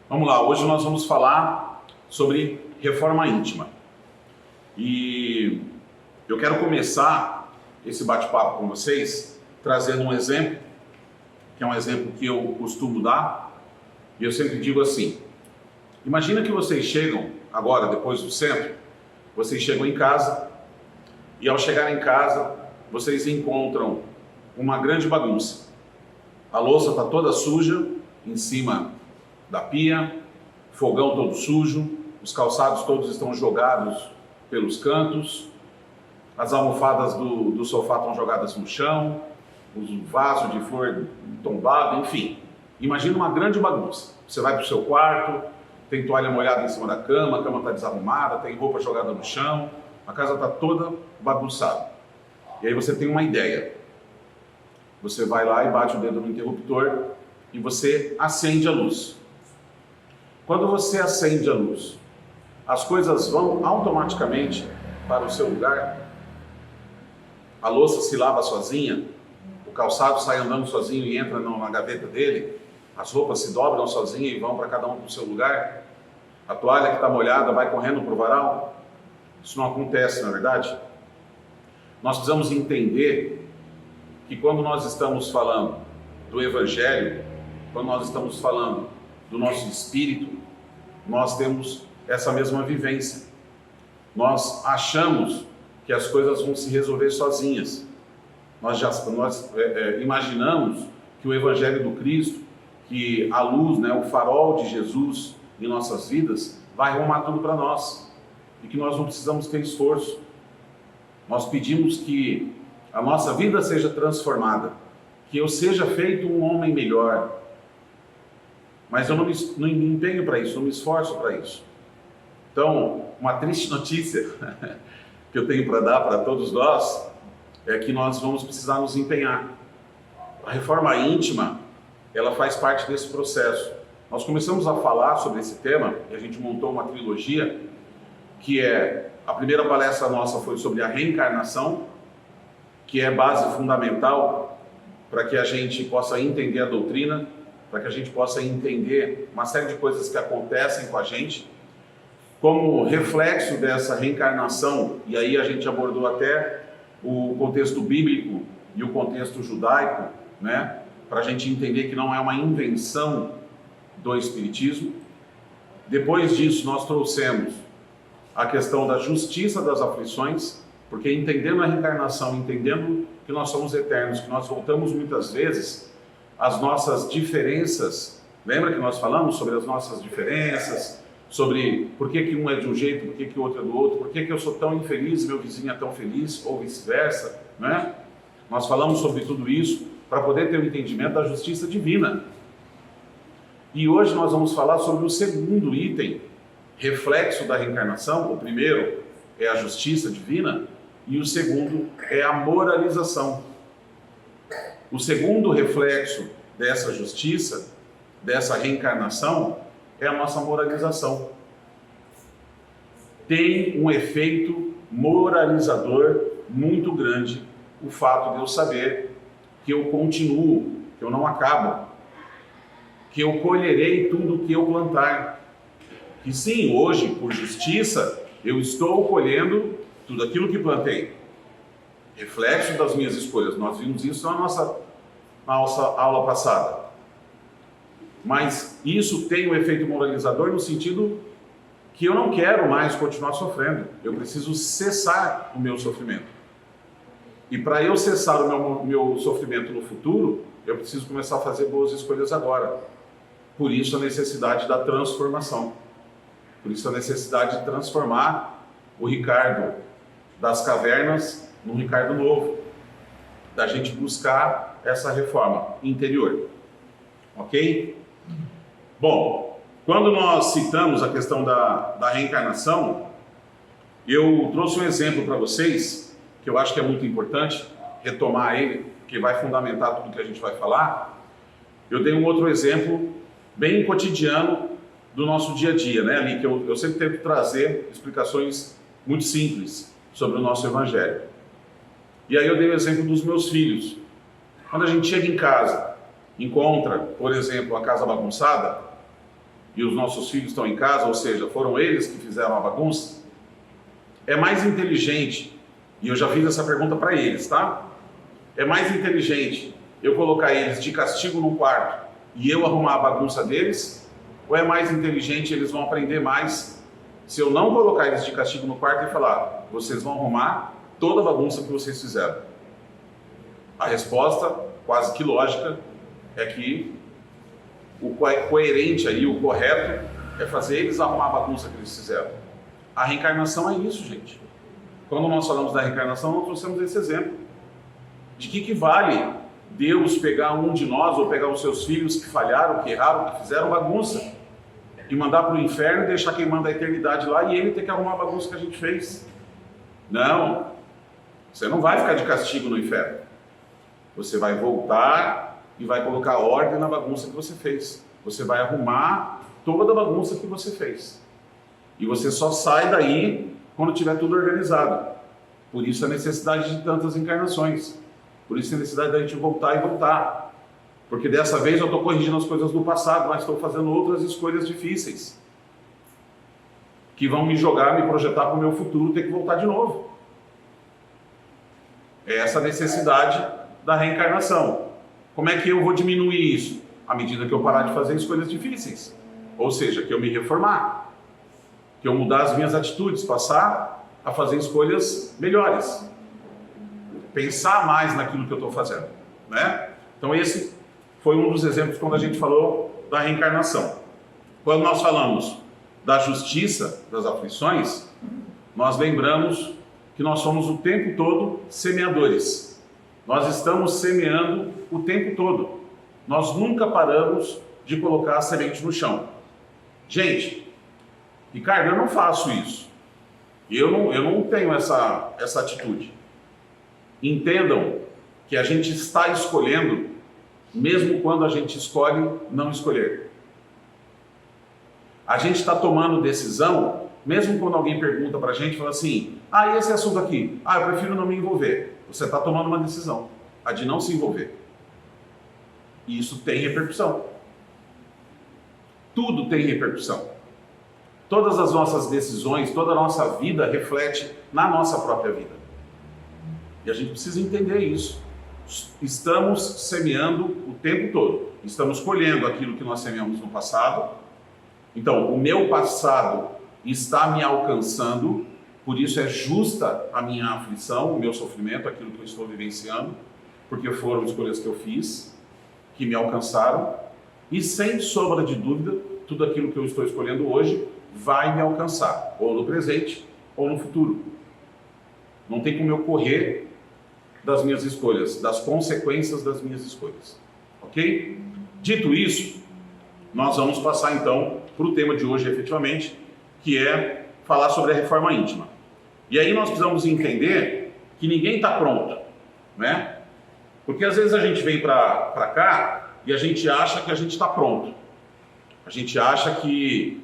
Vamos lá, hoje nós vamos falar sobre reforma íntima. E eu quero começar esse bate-papo com vocês trazendo um exemplo, que é um exemplo que eu costumo dar, e eu sempre digo assim: imagina que vocês chegam agora, depois do centro, vocês chegam em casa, e ao chegar em casa, vocês encontram uma grande bagunça. A louça está toda suja em cima da pia, fogão todo sujo, os calçados todos estão jogados pelos cantos, as almofadas do sofá estão jogadas no chão, os vasos de flor tombado, enfim. Imagina uma grande bagunça. Você vai para o seu quarto, tem toalha molhada em cima da cama, a cama está desarrumada, tem roupa jogada no chão, a casa está toda bagunçada. E aí você tem uma ideia. Você vai lá e bate o dedo no interruptor e você acende a luz. Quando você acende a luz, as coisas vão automaticamente para o seu lugar. A louça se lava sozinha, o calçado sai andando sozinho e entra na gaveta dele, as roupas se dobram sozinhas e vão para cada um para o seu lugar. A toalha que está molhada vai correndo para o varal. Isso não acontece, na verdade. Nós precisamos entender que quando nós estamos falando do Evangelho, quando nós estamos falando do nosso espírito, nós temos essa mesma vivência. Nós achamos que as coisas vão se resolver sozinhas. Nós imaginamos que o Evangelho do Cristo, que a luz, o farol de Jesus em nossas vidas, vai arrumar tudo para nós. E que nós não precisamos ter esforço. Nós pedimos que a nossa vida seja transformada, que eu seja feito um homem melhor. Mas eu não me empenho para isso, não me esforço para isso. Então, uma triste notícia que eu tenho para dar para todos nós é que nós vamos precisar nos empenhar. A reforma íntima, ela faz parte desse processo. Nós começamos a falar sobre esse tema e a gente montou uma trilogia que a primeira palestra nossa foi sobre a reencarnação, que é base fundamental para que a gente possa entender a doutrina, para que a gente possa entender uma série de coisas que acontecem com a gente, como reflexo dessa reencarnação. E aí a gente abordou até o contexto bíblico e o contexto judaico, para a gente entender que não é uma invenção do Espiritismo. Depois disso, nós trouxemos a questão da justiça das aflições, porque entendendo a reencarnação, entendendo que nós somos eternos, que nós voltamos muitas vezes, as nossas diferenças, lembra que nós falamos sobre as nossas diferenças, sobre por que um é de um jeito, por que o outro é do outro, por que eu sou tão infeliz e meu vizinho é tão feliz, ou vice-versa, Nós falamos sobre tudo isso para poder ter o entendimento da justiça divina. E hoje nós vamos falar sobre o segundo item, reflexo da reencarnação. O primeiro é a justiça divina e o segundo é a moralização. O segundo reflexo dessa justiça, dessa reencarnação, é a nossa moralização. Tem um efeito moralizador muito grande o fato de eu saber que eu continuo, que eu não acabo, que eu colherei tudo que eu plantar. Que sim, hoje, por justiça, eu estou colhendo tudo aquilo que plantei. Reflexo das minhas escolhas. Nós vimos isso na nossa aula passada. Mas isso tem um efeito moralizador no sentido que eu não quero mais continuar sofrendo. Eu preciso cessar o meu sofrimento. E para eu cessar o meu sofrimento no futuro, eu preciso começar a fazer boas escolhas agora. Por isso a necessidade da transformação. Por isso a necessidade de transformar o Ricardo das cavernas num Ricardo novo. Da gente buscar essa reforma interior. Ok? Bom, quando nós citamos a questão da reencarnação, eu trouxe um exemplo para vocês, que eu acho que é muito importante retomar ele, que vai fundamentar tudo que a gente vai falar. Eu dei um outro exemplo bem cotidiano do nosso dia a dia, ali que eu sempre tento trazer explicações muito simples sobre o nosso Evangelho. E aí eu dei o exemplo dos meus filhos. Quando a gente chega em casa, encontra, por exemplo, a casa bagunçada, e os nossos filhos estão em casa, ou seja, foram eles que fizeram a bagunça, é mais inteligente, e eu já fiz essa pergunta para eles, tá? É mais inteligente eu colocar eles de castigo no quarto e eu arrumar a bagunça deles, ou é mais inteligente eles vão aprender mais se eu não colocar eles de castigo no quarto e falar, vocês vão arrumar toda a bagunça que vocês fizeram? A resposta, quase que lógica, é que o coerente aí, o correto, é fazer eles arrumar a bagunça que eles fizeram. A reencarnação é isso, gente. Quando nós falamos da reencarnação, nós trouxemos esse exemplo. De que vale Deus pegar um de nós, ou pegar os seus filhos que falharam, que erraram, que fizeram bagunça, e mandar para o inferno e deixar quem manda a eternidade lá e ele ter que arrumar a bagunça que a gente fez? Não. Você não vai ficar de castigo no inferno. Você vai voltar e vai colocar ordem na bagunça que você fez. Você vai arrumar toda a bagunça que você fez. E você só sai daí quando tiver tudo organizado. Por isso a necessidade de tantas encarnações. Por isso a necessidade da gente voltar e voltar. Porque dessa vez eu estou corrigindo as coisas do passado, mas estou fazendo outras escolhas difíceis. Que vão me jogar, me projetar para o meu futuro, ter que voltar de novo. É essa necessidade da reencarnação. Como é que eu vou diminuir isso? À medida que eu parar de fazer escolhas difíceis. Ou seja, que eu me reformar. Que eu mudar as minhas atitudes, passar a fazer escolhas melhores. Pensar mais naquilo que eu estou fazendo, né? Então esse foi um dos exemplos quando a gente falou da reencarnação. Quando nós falamos da justiça das aflições, nós lembramos que nós somos o tempo todo semeadores. Nós estamos semeando o tempo todo. Nós nunca paramos de colocar a semente no chão. Gente, Ricardo, eu não faço isso. Eu não tenho essa atitude. Entendam que a gente está escolhendo, mesmo quando a gente escolhe não escolher. A gente está tomando decisão, mesmo quando alguém pergunta para a gente, fala assim, e esse assunto aqui? Eu prefiro não me envolver. Você está tomando uma decisão, a de não se envolver. E isso tem repercussão. Tudo tem repercussão. Todas as nossas decisões, toda a nossa vida reflete na nossa própria vida. E a gente precisa entender isso. Estamos semeando o tempo todo. Estamos colhendo aquilo que nós semeamos no passado. Então, o meu passado está me alcançando, por isso é justa a minha aflição, o meu sofrimento, aquilo que eu estou vivenciando, porque foram escolhas que eu fiz, que me alcançaram, e sem sombra de dúvida, tudo aquilo que eu estou escolhendo hoje vai me alcançar, ou no presente, ou no futuro. Não tem como eu correr das minhas escolhas, das consequências das minhas escolhas. Ok? Dito isso, nós vamos passar então para o tema de hoje efetivamente, que é falar sobre a reforma íntima. E aí nós precisamos entender que ninguém está pronto, né? Porque às vezes a gente vem para cá e a gente acha que a gente está pronto. A gente acha que,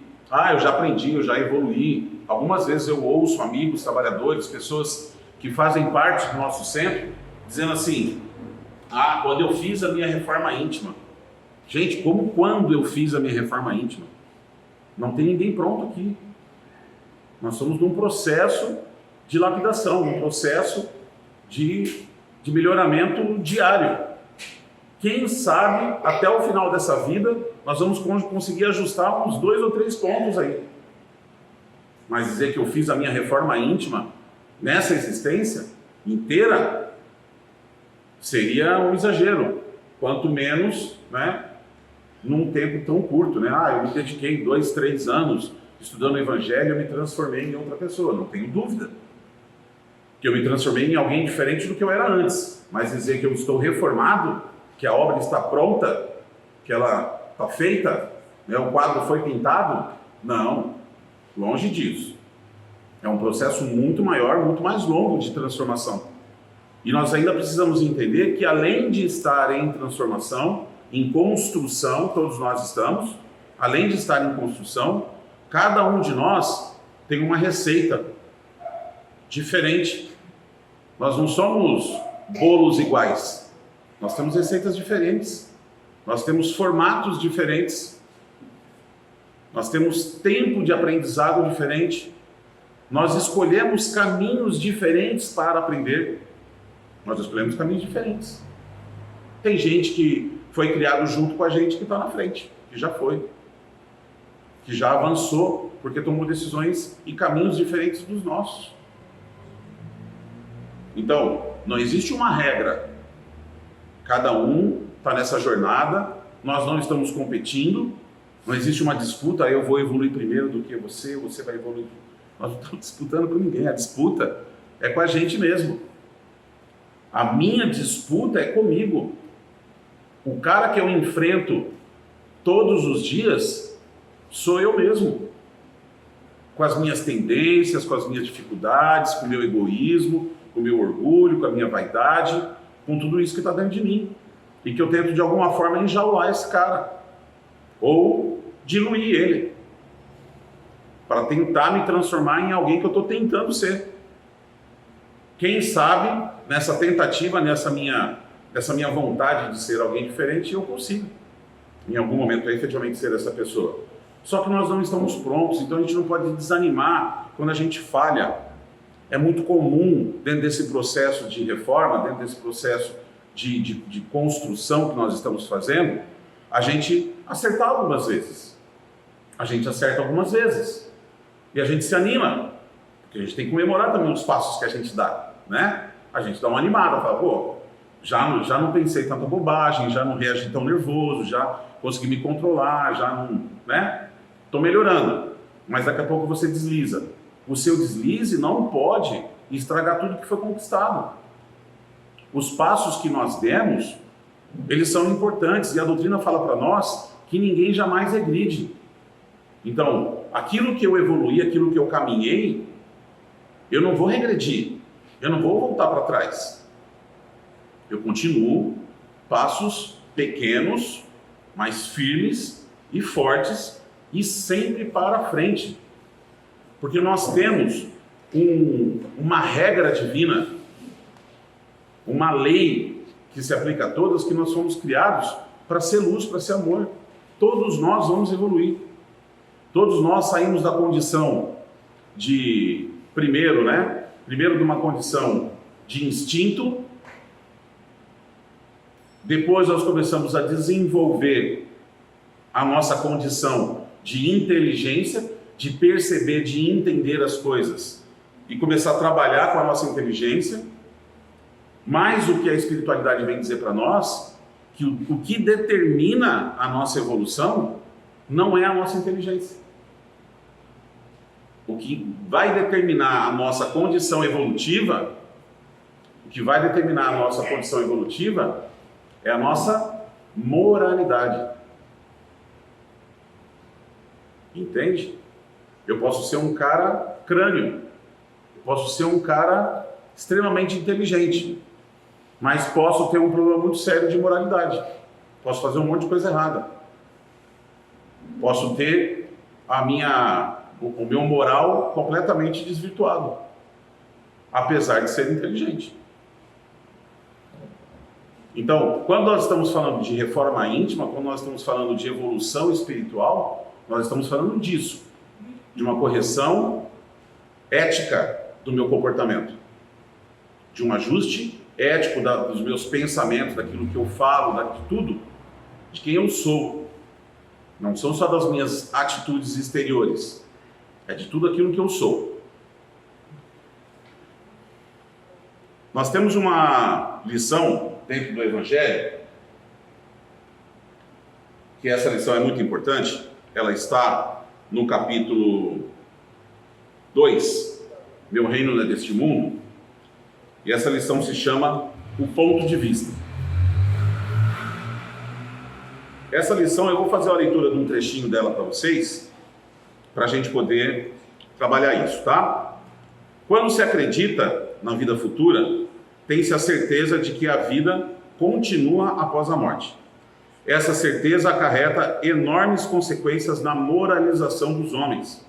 eu já aprendi, eu já evoluí. Algumas vezes eu ouço amigos, trabalhadores, pessoas que fazem parte do nosso centro, dizendo assim, quando eu fiz a minha reforma íntima. Gente, como quando eu fiz a minha reforma íntima? Não tem ninguém pronto aqui. Nós somos num processo de lapidação, num processo de melhoramento diário. Quem sabe, até o final dessa vida, nós vamos conseguir ajustar uns 2 ou 3 pontos aí. Mas dizer que eu fiz a minha reforma íntima nessa existência inteira seria um exagero, quanto menos, né, num tempo tão curto, né? Eu me dediquei 2, 3 anos estudando o Evangelho, eu me transformei em outra pessoa, não tenho dúvida que eu me transformei em alguém diferente do que eu era antes, mas dizer que eu estou reformado, que a obra está pronta, que ela está feita, né, o quadro foi pintado, não, longe disso. É um processo muito maior, muito mais longo de transformação. E nós ainda precisamos entender que além de estar em transformação, em construção, todos nós estamos, além de estar em construção, cada um de nós tem uma receita diferente. Nós não somos bolos iguais, nós temos receitas diferentes, nós temos formatos diferentes. nós temos tempo de aprendizado diferente, nós escolhemos caminhos diferentes para aprender, nós escolhemos caminhos diferentes. Tem gente que foi criado junto com a gente que está na frente, que já foi, que já avançou, porque tomou decisões e caminhos diferentes dos nossos. Então, não existe uma regra, cada um está nessa jornada, nós não estamos competindo, não existe uma disputa, eu vou evoluir primeiro do que você vai evoluir. Nós não estamos disputando com ninguém, a disputa é com a gente mesmo. A minha disputa é comigo. O cara que eu enfrento todos os dias sou eu mesmo. Com as minhas tendências, com as minhas dificuldades, com o meu egoísmo, com o meu orgulho, com a minha vaidade, com tudo isso que está dentro de mim. E que eu tento de alguma forma enjaular esse cara. Ou diluir ele. Para tentar me transformar em alguém que eu estou tentando ser. Quem sabe, nessa tentativa, nessa minha vontade de ser alguém diferente, eu consigo, em algum momento, efetivamente ser essa pessoa. Só que nós não estamos prontos, então a gente não pode desanimar quando a gente falha. É muito comum, dentro desse processo de reforma, dentro desse processo de construção que nós estamos fazendo, a gente acertar algumas vezes. A gente acerta algumas vezes. E a gente se anima, porque a gente tem que comemorar também os passos que a gente dá, né? A gente dá uma animada, fala, pô, já não pensei tanta bobagem, já não reagi tão nervoso, já consegui me controlar, já não, né? Tô melhorando. Mas daqui a pouco você desliza. O seu deslize não pode estragar tudo que foi conquistado. Os passos que nós demos, eles são importantes, e a doutrina fala para nós que ninguém jamais regride. Então, aquilo que eu evoluí, aquilo que eu caminhei, eu não vou regredir, eu não vou voltar para trás. Eu continuo, passos pequenos, mas firmes e fortes, e sempre para frente. Porque nós temos uma regra divina, uma lei que se aplica a todas, que nós fomos criados para ser luz, para ser amor. Todos nós vamos evoluir. Todos nós saímos da condição de, primeiro de uma condição de instinto, depois nós começamos a desenvolver a nossa condição de inteligência, de perceber, de entender as coisas e começar a trabalhar com a nossa inteligência. Mas o que a espiritualidade vem dizer para nós, que o que determina a nossa evolução não é a nossa inteligência. O que vai determinar a nossa condição evolutiva, é a nossa moralidade. Entende? Eu posso ser um cara crânio, eu posso ser um cara extremamente inteligente, mas posso ter um problema muito sério de moralidade. Posso fazer um monte de coisa errada. Posso ter o meu moral completamente desvirtuado, apesar de ser inteligente. Então, quando nós estamos falando de reforma íntima, quando nós estamos falando de evolução espiritual, nós estamos falando disso, de uma correção ética do meu comportamento, de um ajuste ético dos meus pensamentos, daquilo que eu falo, de tudo, de quem eu sou. Não são só das minhas atitudes exteriores, é de tudo aquilo que eu sou. Nós temos uma lição dentro do Evangelho, que essa lição é muito importante, ela está no capítulo 2, Meu Reino Não é Deste Mundo, e essa lição se chama O Ponto de Vista. Essa lição, eu vou fazer a leitura de um trechinho dela para vocês, para a gente poder trabalhar isso, tá? Quando se acredita na vida futura, tem-se a certeza de que a vida continua após a morte. Essa certeza acarreta enormes consequências na moralização dos homens,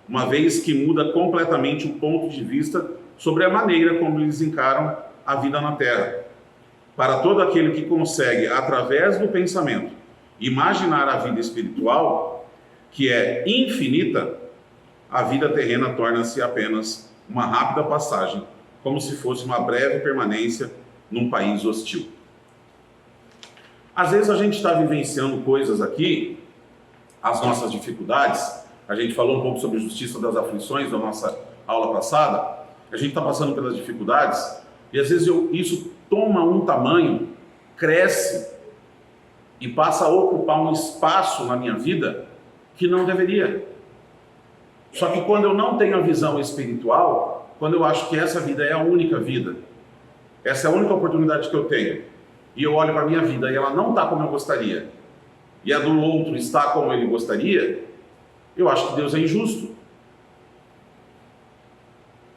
uma vez que muda completamente o ponto de vista sobre a maneira como eles encaram a vida na Terra. Para todo aquele que consegue, através do pensamento, imaginar a vida espiritual, que é infinita, a vida terrena torna-se apenas uma rápida passagem, como se fosse uma breve permanência num país hostil. Às vezes a gente está vivenciando coisas aqui, as nossas dificuldades. A gente falou um pouco sobre justiça das aflições na nossa aula passada. A gente está passando pelas dificuldades e às vezes isso toma um tamanho, cresce e passa a ocupar um espaço na minha vida que não deveria. Só que quando eu não tenho a visão espiritual, quando eu acho que essa vida é a única vida, essa é a única oportunidade que eu tenho, e eu olho para a minha vida e ela não está como eu gostaria, e a do outro está como ele gostaria, eu acho que Deus é injusto.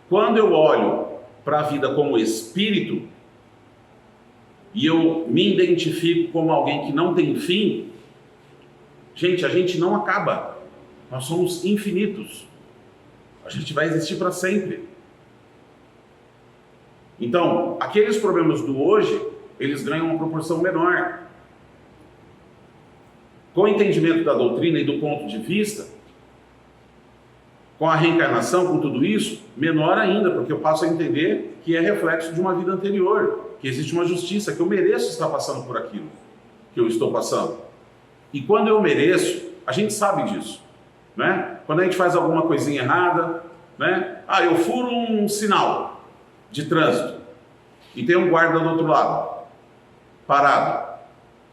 Quando eu olho para a vida como espírito, e eu me identifico como alguém que não tem fim, gente, a gente não acaba. Nós somos infinitos. A gente vai existir para sempre. Então, aqueles problemas do hoje, eles ganham uma proporção menor. Com o entendimento da doutrina e do ponto de vista, com a reencarnação, com tudo isso, menor ainda, porque eu passo a entender que é reflexo de uma vida anterior, que existe uma justiça, que eu mereço estar passando por aquilo que eu estou passando. E quando eu mereço, a gente sabe disso, né? Quando a gente faz alguma coisinha errada, né? Eu furo um sinal de trânsito e tem um guarda do outro lado, parado,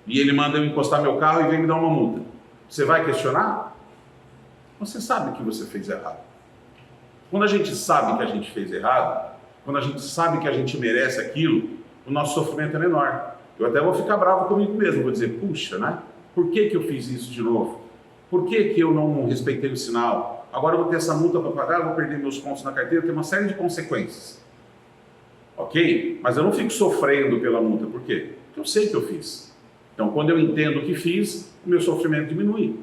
e ele manda eu encostar meu carro e vem me dar uma multa. Você vai questionar? Você sabe que você fez errado. Quando a gente sabe que a gente fez errado, quando a gente sabe que a gente merece aquilo, o nosso sofrimento é menor. Eu até vou ficar bravo comigo mesmo, vou dizer, puxa, né? Por que eu fiz isso de novo? Por que eu não respeitei o sinal? Agora eu vou ter essa multa para pagar, vou perder meus pontos na carteira, tem uma série de consequências. Ok? Mas eu não fico sofrendo pela multa, por quê? Porque eu sei que eu fiz. Então, quando eu entendo o que fiz, o meu sofrimento diminui.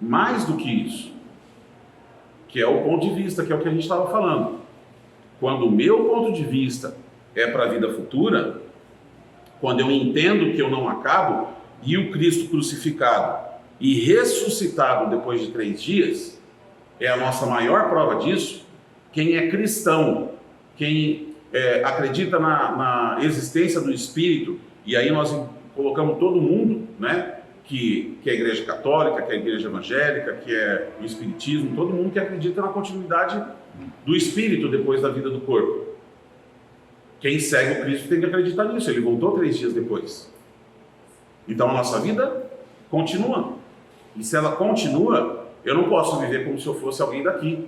Mais do que isso, que é o ponto de vista, que é o que a gente estava falando. Quando o meu ponto de vista é para a vida futura, quando eu entendo que eu não acabo, e o Cristo crucificado e ressuscitado depois de 3 dias, é a nossa maior prova disso. Quem é cristão, quem acredita na existência do Espírito, e aí nós colocamos todo mundo, né? Que é a igreja católica, que é a igreja evangélica, que é o espiritismo, todo mundo que acredita na continuidade do espírito depois da vida do corpo. Quem segue o Cristo tem que acreditar nisso, ele voltou 3 dias depois. Então a nossa vida continua. E se ela continua, eu não posso viver como se eu fosse alguém daqui.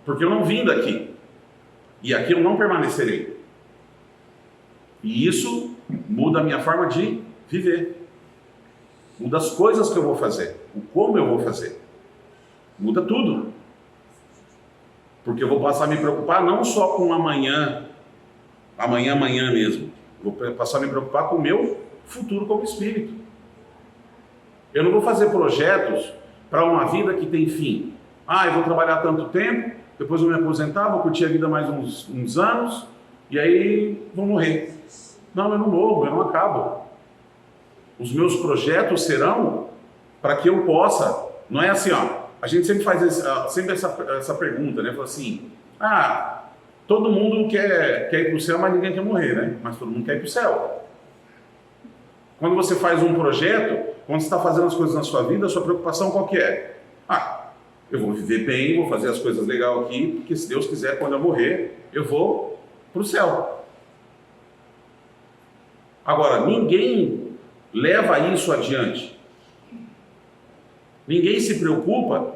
Porque eu não vim daqui. E aqui eu não permanecerei. E isso muda a minha forma de viver. Muda as coisas que eu vou fazer, o como eu vou fazer. Muda tudo. Porque eu vou passar a me preocupar não só com amanhã mesmo. Vou passar a me preocupar com o meu futuro como espírito. Eu não vou fazer projetos para uma vida que tem fim. Eu vou trabalhar tanto tempo, depois vou me aposentar, vou curtir a vida mais uns anos, e aí vou morrer. Não, eu não morro, eu não acabo. Os meus projetos serão para que eu possa, não é assim, a gente sempre faz essa pergunta, né? Fala assim, todo mundo quer ir para o céu, mas ninguém quer morrer, né? Mas todo mundo quer ir para o céu. Quando você faz um projeto, quando você está fazendo as coisas na sua vida, a sua preocupação qual que é? Eu vou viver bem, vou fazer as coisas legais aqui, porque se Deus quiser, quando eu morrer, eu vou para o céu. Agora, ninguém leva isso adiante. Ninguém se preocupa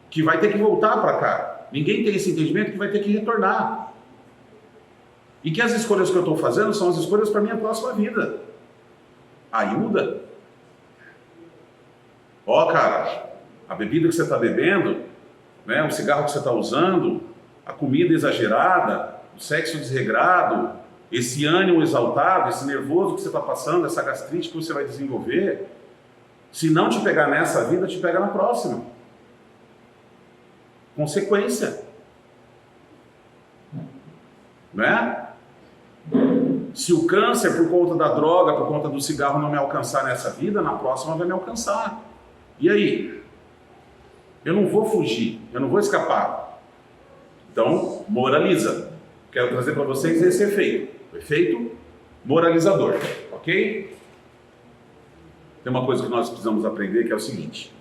que vai ter que voltar para cá. Ninguém tem esse entendimento que vai ter que retornar. E que as escolhas que eu estou fazendo são as escolhas para a minha próxima vida. Aí muda. Cara, a bebida que você está bebendo, né, o cigarro que você está usando, a comida exagerada, o sexo desregrado, esse ânimo exaltado, esse nervoso que você está passando, essa gastrite que você vai desenvolver, se não te pegar nessa vida, te pega na próxima. Consequência. Né? Se o câncer, por conta da droga, por conta do cigarro, não me alcançar nessa vida, na próxima vai me alcançar. E aí? Eu não vou fugir, eu não vou escapar. Então, moraliza. Quero trazer para vocês esse efeito. O efeito moralizador, ok? Tem uma coisa que nós precisamos aprender que é o seguinte.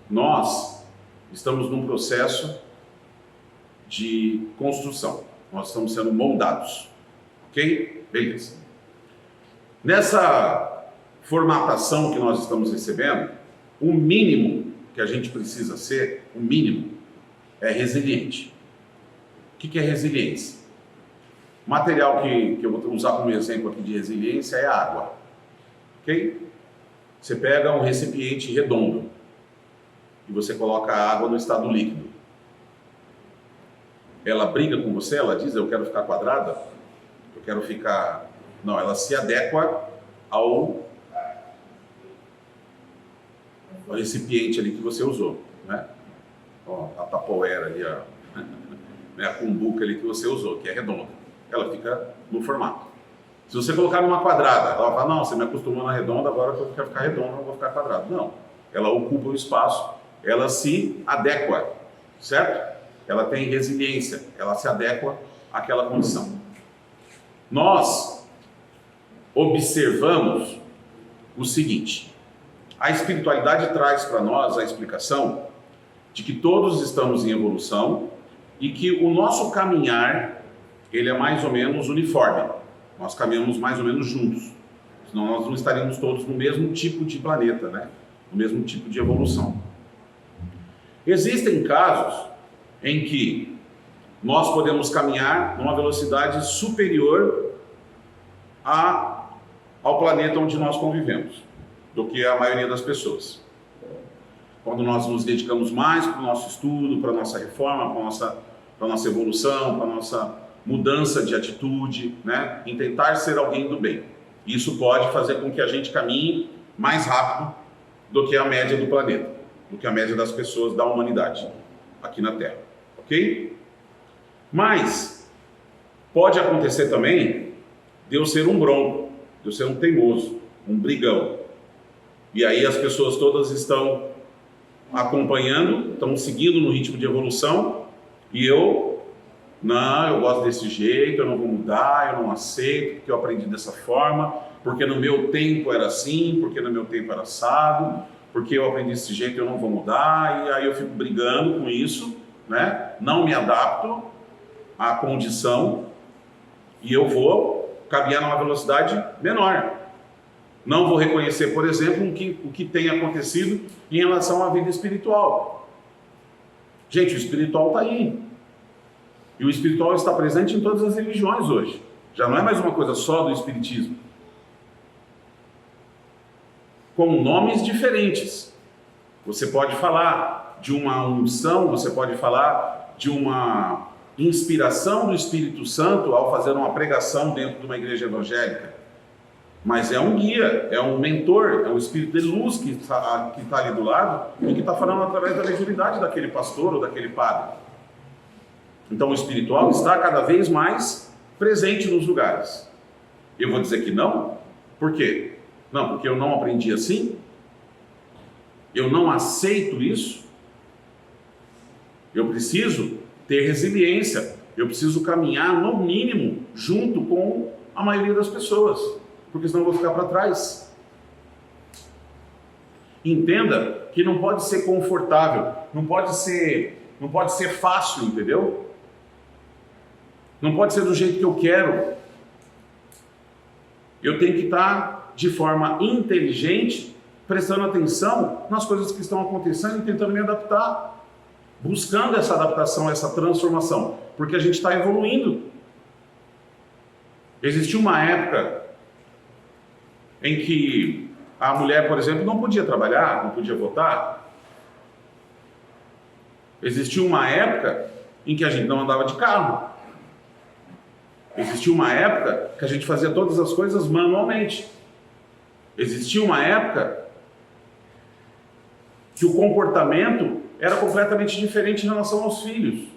Nós estamos num processo de construção. Nós estamos sendo moldados. Ok? Beleza. Nessa formatação que nós estamos recebendo, o mínimo que a gente precisa ser, o mínimo, é resiliente. O que é resiliência? O material que eu vou usar como exemplo aqui de resiliência é a água. Ok? Você pega um recipiente redondo e você coloca a água no estado líquido. Ela briga com você, ela diz, eu quero ficar quadrada, eu quero ficar... Não, ela se adequa ao recipiente ali que você usou, né? Ó, a tapoeira ali, a cumbuca ali que você usou, que é redonda. Ela fica no formato. Se você colocar numa quadrada, ela fala, não, você me acostumou na redonda, agora eu quero ficar redonda, não vou ficar quadrado. Não, ela ocupa o espaço, ela se adequa, certo? Ela tem resiliência, ela se adequa àquela condição. Nós observamos o seguinte, a espiritualidade traz para nós a explicação de que todos estamos em evolução e que o nosso caminhar, ele é mais ou menos uniforme. Nós caminhamos mais ou menos juntos, senão nós não estaríamos todos no mesmo tipo de planeta, né? No mesmo tipo de evolução. Existem casos em que nós podemos caminhar numa velocidade superior ao planeta onde nós convivemos, do que a maioria das pessoas. Quando nós nos dedicamos mais para o nosso estudo, para a nossa reforma, para a nossa evolução, para a nossa mudança de atitude, né? Em tentar ser alguém do bem. Isso pode fazer com que a gente caminhe mais rápido do que a média do planeta, do que a média das pessoas da humanidade aqui na Terra, ok? Mas pode acontecer também de eu ser um bronco, de eu ser um teimoso, um brigão. E aí as pessoas todas estão acompanhando, estão seguindo no ritmo de evolução, e eu gosto desse jeito, eu não vou mudar, eu não aceito, porque eu aprendi dessa forma, porque no meu tempo era assim, porque no meu tempo era assado, porque eu aprendi desse jeito, eu não vou mudar, e aí eu fico brigando com isso, né? Não me adapto à condição, e eu vou caminhar numa velocidade menor. Não vou reconhecer, por exemplo, o que tem acontecido em relação à vida espiritual. Gente, o espiritual está aí. E o espiritual está presente em todas as religiões hoje. Já não é mais uma coisa só do espiritismo. Com nomes diferentes. Você pode falar de uma unção, você pode falar de uma inspiração do Espírito Santo ao fazer uma pregação dentro de uma igreja evangélica. Mas é um guia, é um mentor, é um espírito de luz que está ali do lado e que está falando através da mediunidade daquele pastor ou daquele padre. Então o espiritual está cada vez mais presente nos lugares. Eu vou dizer que não? Por quê? Não, porque eu não aprendi assim? Eu não aceito isso? Eu preciso ter resiliência, eu preciso caminhar no mínimo junto com a maioria das pessoas, porque senão eu vou ficar para trás. Entenda que não pode ser confortável, não pode ser fácil, entendeu? Não pode ser do jeito que eu quero. Eu tenho que estar de forma inteligente, prestando atenção nas coisas que estão acontecendo e tentando me adaptar, buscando essa adaptação, essa transformação, porque a gente está evoluindo. Existiu uma época em que a mulher, por exemplo, não podia trabalhar, não podia votar. Existiu uma época em que a gente não andava de carro. Existiu uma época que a gente fazia todas as coisas manualmente. Existiu uma época que o comportamento era completamente diferente em relação aos filhos.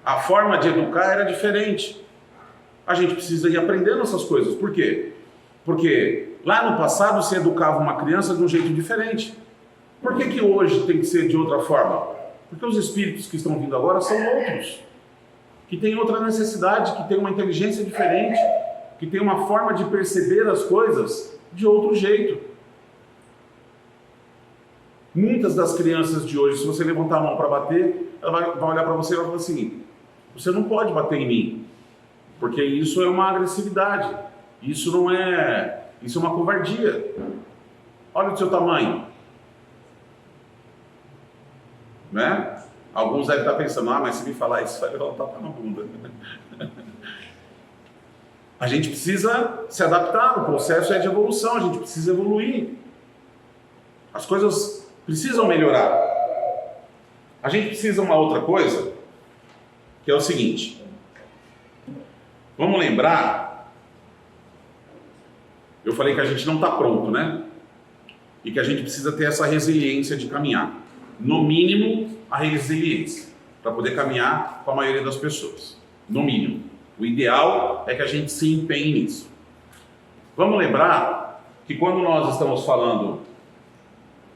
A forma de educar era diferente. A gente precisa ir aprendendo essas coisas. Por quê? Porque lá no passado se educava uma criança de um jeito diferente. Por que hoje tem que ser de outra forma? Porque os espíritos que estão vindo agora são outros, que têm outra necessidade, que têm uma inteligência diferente, que têm uma forma de perceber as coisas de outro jeito. Muitas das crianças de hoje, se você levantar a mão para bater, ela vai olhar para você e vai falar assim: você não pode bater em mim, porque isso é uma agressividade, isso é uma covardia. Olha o seu tamanho. Né? Alguns devem estar pensando: mas se me falar isso, vai levar um tapa na bunda. A gente precisa se adaptar, o processo é de evolução, a gente precisa evoluir. As coisas precisam melhorar. A gente precisa uma outra coisa, que é o seguinte. Vamos lembrar, eu falei que a gente não está pronto, né? E que a gente precisa ter essa resiliência de caminhar. No mínimo, a resiliência, para poder caminhar com a maioria das pessoas. No mínimo. O ideal é que a gente se empenhe nisso. Vamos lembrar que quando nós estamos falando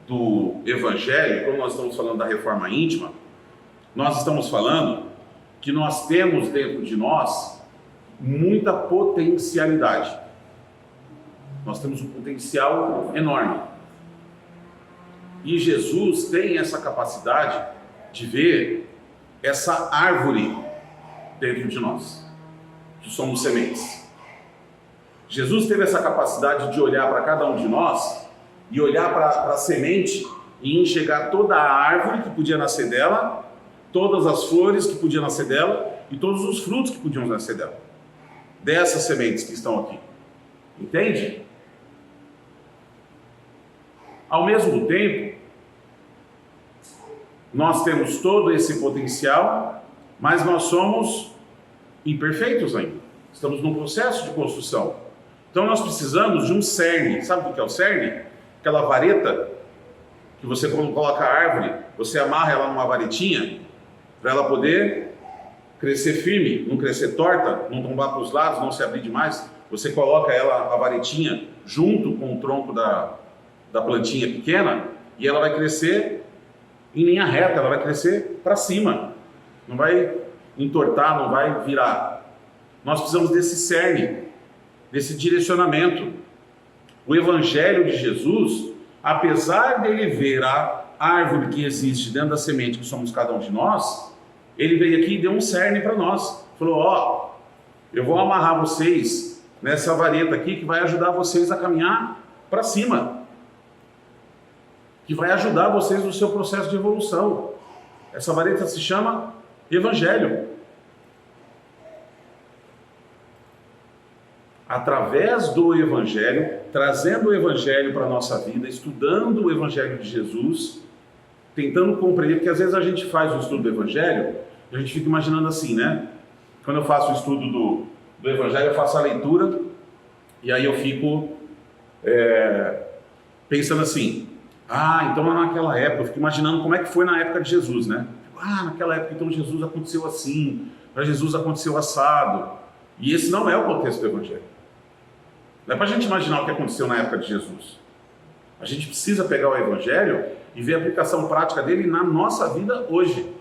do Evangelho, quando nós estamos falando da reforma íntima, nós estamos falando que nós temos dentro de nós muita potencialidade. Nós temos um potencial enorme. E Jesus tem essa capacidade de ver essa árvore dentro de nós, que somos sementes. Jesus teve essa capacidade de olhar para cada um de nós e olhar para a semente e enxergar toda a árvore que podia nascer dela, todas as flores que podiam nascer dela e todos os frutos que podiam nascer dela, dessas sementes que estão aqui. Entende? Ao mesmo tempo, nós temos todo esse potencial, mas nós somos imperfeitos ainda. Estamos num processo de construção. Então nós precisamos de um cerne. Sabe o que é o cerne? Aquela vareta que você, quando coloca a árvore, você amarra ela numa varetinha para ela poder crescer firme, não crescer torta, não tombar para os lados, não se abrir demais. Você coloca ela, a varetinha, junto com o tronco da plantinha pequena e ela vai crescer em linha reta, ela vai crescer para cima. Não vai entortar, não vai virar. Nós precisamos desse cerne, desse direcionamento. O Evangelho de Jesus, apesar dele ver a árvore que existe dentro da semente que somos cada um de nós, ele veio aqui e deu um cerne para nós. Falou: eu vou amarrar vocês nessa vareta aqui que vai ajudar vocês a caminhar para cima, que vai ajudar vocês no seu processo de evolução. Essa vareta se chama Evangelho. Através do Evangelho, trazendo o Evangelho para a nossa vida, estudando o Evangelho de Jesus, tentando compreender, porque às vezes a gente faz o estudo do Evangelho, a gente fica imaginando assim, né? Quando eu faço o estudo do Evangelho, eu faço a leitura, e aí eu fico pensando assim: então naquela época, eu fico imaginando como é que foi na época de Jesus, né? Naquela época então Jesus aconteceu assim, para Jesus aconteceu assado. E esse não é o contexto do Evangelho. Não é para a gente imaginar o que aconteceu na época de Jesus. A gente precisa pegar o Evangelho e ver a aplicação prática dele na nossa vida hoje.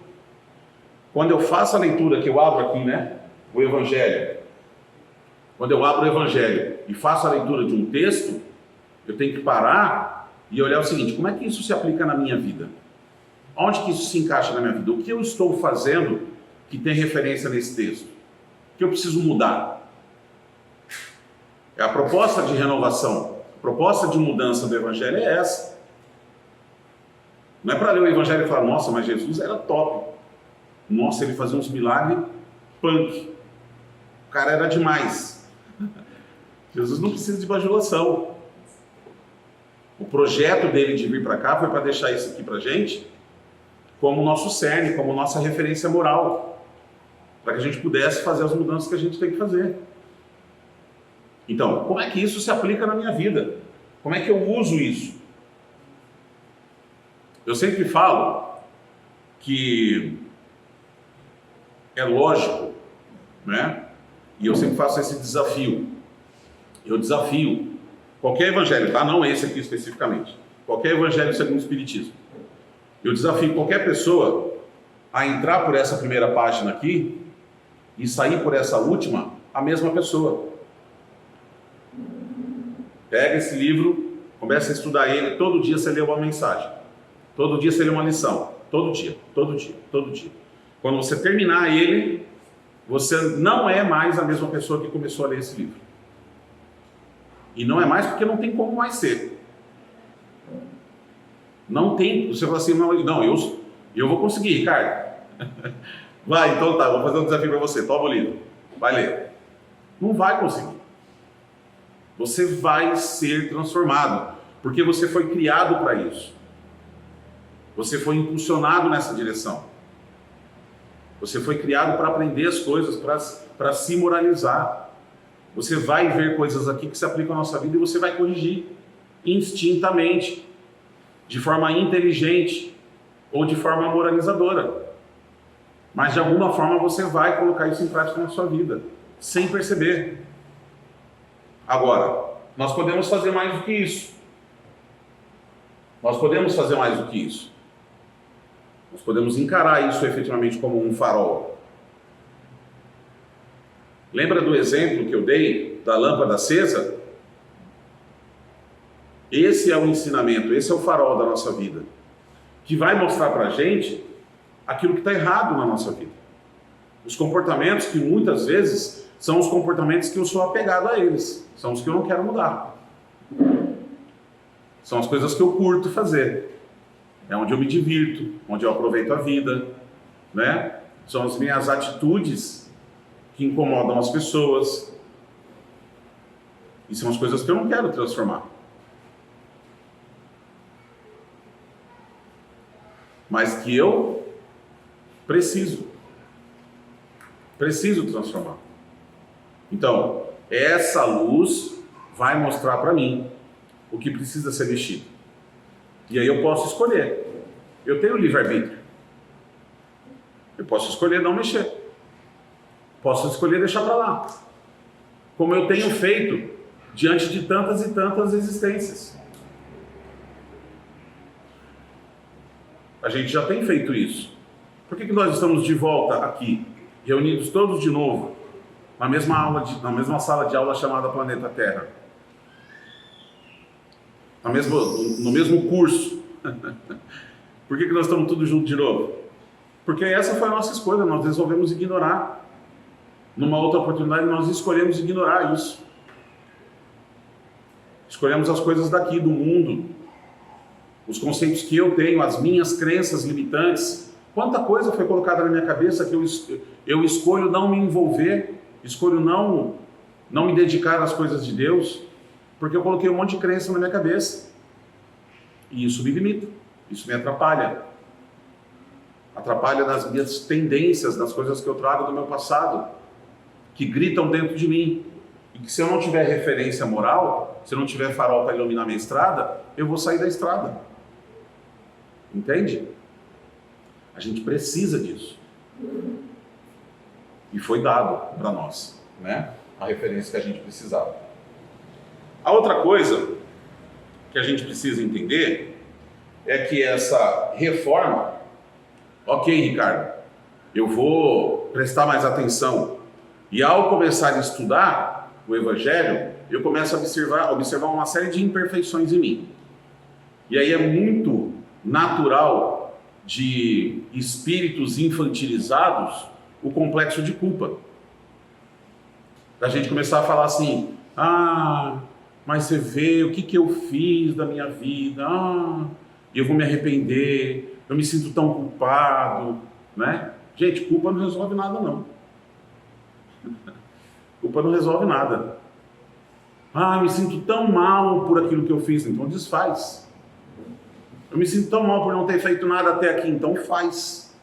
Quando eu faço a leitura, que eu abro aqui, né, o Evangelho, quando eu abro o Evangelho e faço a leitura de um texto, eu tenho que parar e olhar o seguinte: como é que isso se aplica na minha vida? Onde que isso se encaixa na minha vida? O que eu estou fazendo que tem referência nesse texto? O que eu preciso mudar? A proposta de renovação, a proposta de mudança do Evangelho é essa. Não é para ler o Evangelho e falar: nossa, mas Jesus era top. Nossa, ele fazia uns milagres punk. O cara era demais. Jesus não precisa de bajulação. O projeto dele de vir para cá foi para deixar isso aqui para a gente como nosso cerne, como nossa referência moral, para que a gente pudesse fazer as mudanças que a gente tem que fazer. Então, como é que isso se aplica na minha vida? Como é que eu uso isso? Eu sempre falo que é lógico, né? E eu sempre faço esse desafio. Eu desafio Qualquer evangelho, tá? Não esse aqui especificamente. Qualquer evangelho segundo o Espiritismo. Eu desafio qualquer pessoa a entrar por essa primeira página aqui e sair por essa última, a mesma pessoa. Pega esse livro, começa a estudar ele, todo dia você lê uma mensagem. Todo dia você lê uma lição. Todo dia, todo dia, todo dia. Quando você terminar ele, você não é mais a mesma pessoa que começou a ler esse livro. E não é mais porque não tem como mais ser. Não tem, você fala assim, não, eu vou conseguir, Ricardo. Vai, então tá, vou fazer um desafio para você, toma o livro, vai ler. Não vai conseguir. Você vai ser transformado, porque você foi criado para isso. Você foi impulsionado nessa direção. Você foi criado para aprender as coisas, para se moralizar. Você vai ver coisas aqui que se aplicam à nossa vida e você vai corrigir instintamente, de forma inteligente ou de forma moralizadora. Mas de alguma forma você vai colocar isso em prática na sua vida, sem perceber. Agora, nós podemos fazer mais do que isso. Nós podemos fazer mais do que isso. Nós podemos encarar isso efetivamente como um farol. Lembra do exemplo que eu dei da lâmpada acesa? Esse é o ensinamento, esse é o farol da nossa vida, que vai mostrar para a gente aquilo que está errado na nossa vida. Os comportamentos que muitas vezes são os comportamentos que eu sou apegado a eles, são os que eu não quero mudar. São as coisas que eu curto fazer. É onde eu me divirto, onde eu aproveito a vida, né? São as minhas atitudes que incomodam as pessoas. E são as coisas que eu não quero transformar. Mas que eu preciso transformar. Então, essa luz vai mostrar para mim o que precisa ser mexido. E aí eu posso escolher. Eu tenho livre-arbítrio. Eu posso escolher não mexer. Posso escolher deixar para lá. Como eu tenho feito diante de tantas e tantas existências. A gente já tem feito isso. Por que nós estamos de volta aqui, reunidos todos de novo, na mesma sala de aula chamada Planeta Terra? No mesmo curso. Por que nós estamos todos juntos de novo? Porque essa foi a nossa escolha, nós resolvemos ignorar. Numa outra oportunidade nós escolhemos ignorar isso. Escolhemos as coisas daqui, do mundo, os conceitos que eu tenho, as minhas crenças limitantes. Quanta coisa foi colocada na minha cabeça que eu escolho não me envolver, escolho não me dedicar às coisas de Deus, porque eu coloquei um monte de crença na minha cabeça. E isso me limita, isso me atrapalha. Atrapalha nas minhas tendências, nas coisas que eu trago do meu passado, que gritam dentro de mim. E que se eu não tiver referência moral, se eu não tiver farol para iluminar minha estrada, eu vou sair da estrada. Entende? A gente precisa disso. E foi dado para nós, né? A referência que a gente precisava. A outra coisa que a gente precisa entender é que essa reforma, ok, Ricardo, eu vou prestar mais atenção. E ao começar a estudar o Evangelho, eu começo a observar uma série de imperfeições em mim. E aí é muito natural de espíritos infantilizados o complexo de culpa. Da gente começar a falar assim, mas você vê o que eu fiz da minha vida, eu vou me arrepender, eu me sinto tão culpado, né? Gente, culpa não resolve nada não. Culpa não resolve nada. Me sinto tão mal por aquilo que eu fiz, então desfaz. Eu me sinto tão mal por não ter feito nada até aqui, então faz.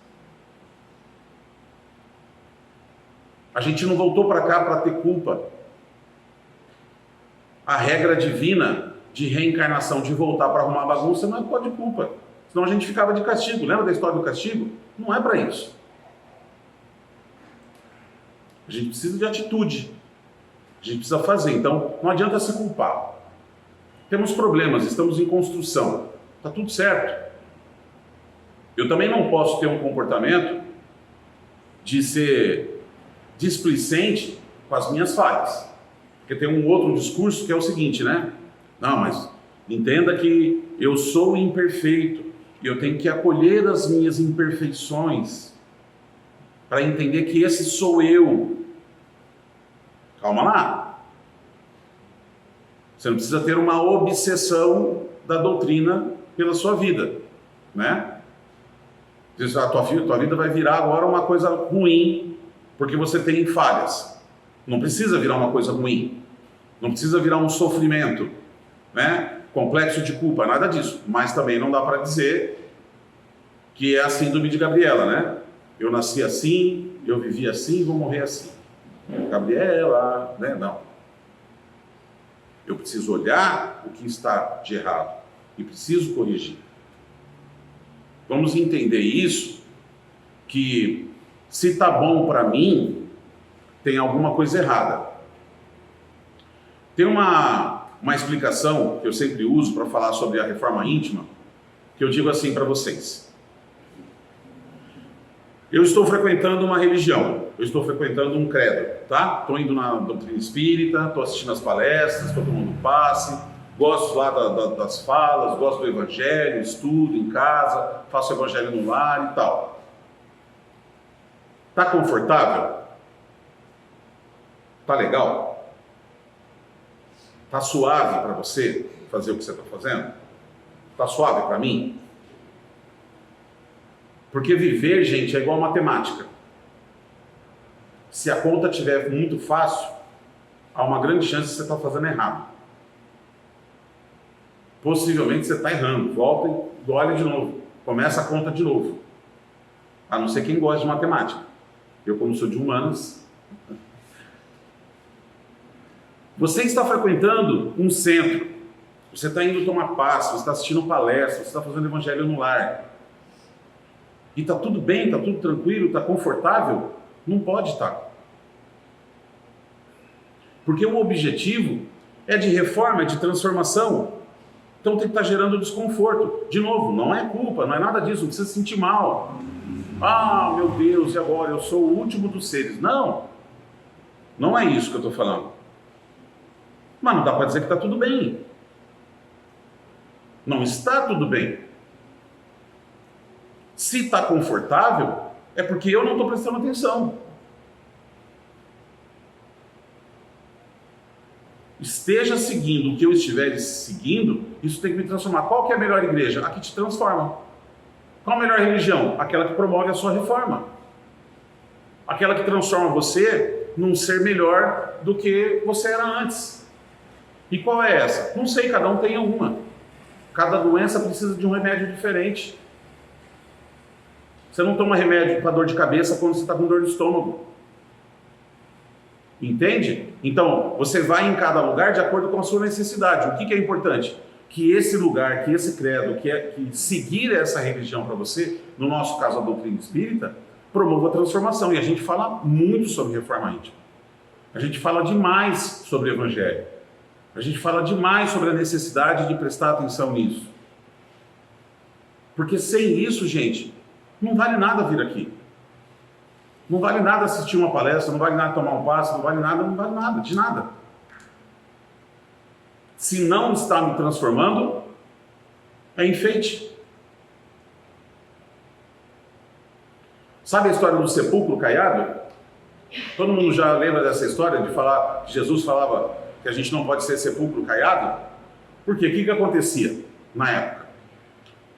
A gente não voltou para cá para ter culpa. A regra divina de reencarnação, de voltar para arrumar bagunça, não é por causa de culpa. Senão a gente ficava de castigo. Lembra da história do castigo? Não é para isso. A gente precisa de atitude. A gente precisa fazer. Então, não adianta se culpar. temos problemas, estamos em construção. Está tudo certo. Eu também não posso ter um comportamento de ser displicente com as minhas falhas. Porque tem um outro discurso que é o seguinte, né? Não, mas entenda que eu sou imperfeito e eu tenho que acolher as minhas imperfeições para entender que esse sou eu. Calma lá. Você não precisa ter uma obsessão da doutrina pela sua vida, né? Diz, a tua vida vai virar agora uma coisa ruim porque você tem falhas. Não precisa virar uma coisa ruim. Não precisa virar um sofrimento, né? Complexo de culpa, nada disso. Mas também não dá para dizer que é a síndrome de Gabriela, né? Eu nasci assim, eu vivi assim, vou morrer assim. Gabriela, né? Não. Eu preciso olhar o que está de errado e preciso corrigir. Vamos entender isso, que se está bom para mim, tem alguma coisa errada. Tem uma explicação que eu sempre uso para falar sobre a reforma íntima, que eu digo assim para vocês. Eu estou frequentando uma religião, eu estou frequentando um credo, tá? Estou indo na doutrina espírita, estou assistindo as palestras, todo mundo passe, gosto lá das falas, gosto do evangelho, estudo em casa, faço evangelho no lar e tal. Tá confortável? Tá legal? Tá suave para você fazer o que você está fazendo? Tá suave para mim? Porque viver, gente, é igual matemática. Se a conta estiver muito fácil, há uma grande chance de você estar fazendo errado. Possivelmente você está errando. Volta e olha de novo. Começa a conta de novo. A não ser quem gosta de matemática. Eu, como sou de humanas... Você está frequentando um centro. Você está indo tomar passe, você está assistindo palestra, você está fazendo evangelho no lar. E está tudo bem, está tudo tranquilo, está confortável? Não pode estar. Porque o objetivo é de reforma, é de transformação. Então tem que estar gerando desconforto. De novo, não é culpa, não é nada disso, não precisa se sentir mal. Ah, meu Deus, e agora? Eu sou o último dos seres. Não, não é isso que eu estou falando. Mas não dá para dizer que está tudo bem. Não está tudo bem. Se está confortável, é porque eu não estou prestando atenção. Esteja seguindo o que eu estiver seguindo, isso tem que me transformar. Qual que é a melhor igreja? A que te transforma. Qual a melhor religião? Aquela que promove a sua reforma. Aquela que transforma você num ser melhor do que você era antes. E qual é essa? Não sei, cada um tem uma. Cada doença precisa de um remédio diferente. Você não toma remédio para dor de cabeça quando você está com dor de estômago. Entende? Então, você vai em cada lugar de acordo com a sua necessidade. O que é importante? Que esse lugar, que esse credo, que seguir essa religião para você, no nosso caso a doutrina espírita, promova a transformação. E a gente fala muito sobre reforma íntima. A gente fala demais sobre o evangelho. A gente fala demais sobre a necessidade de prestar atenção nisso. Porque sem isso, gente, não vale nada vir aqui. Não vale nada assistir uma palestra, não vale nada tomar um passe, não vale nada, de nada. Se não está me transformando, é enfeite. Sabe a história do sepulcro caiado? Todo mundo já lembra dessa história de falar que Jesus falava que a gente não pode ser sepulcro caiado? Por quê? O que acontecia na época?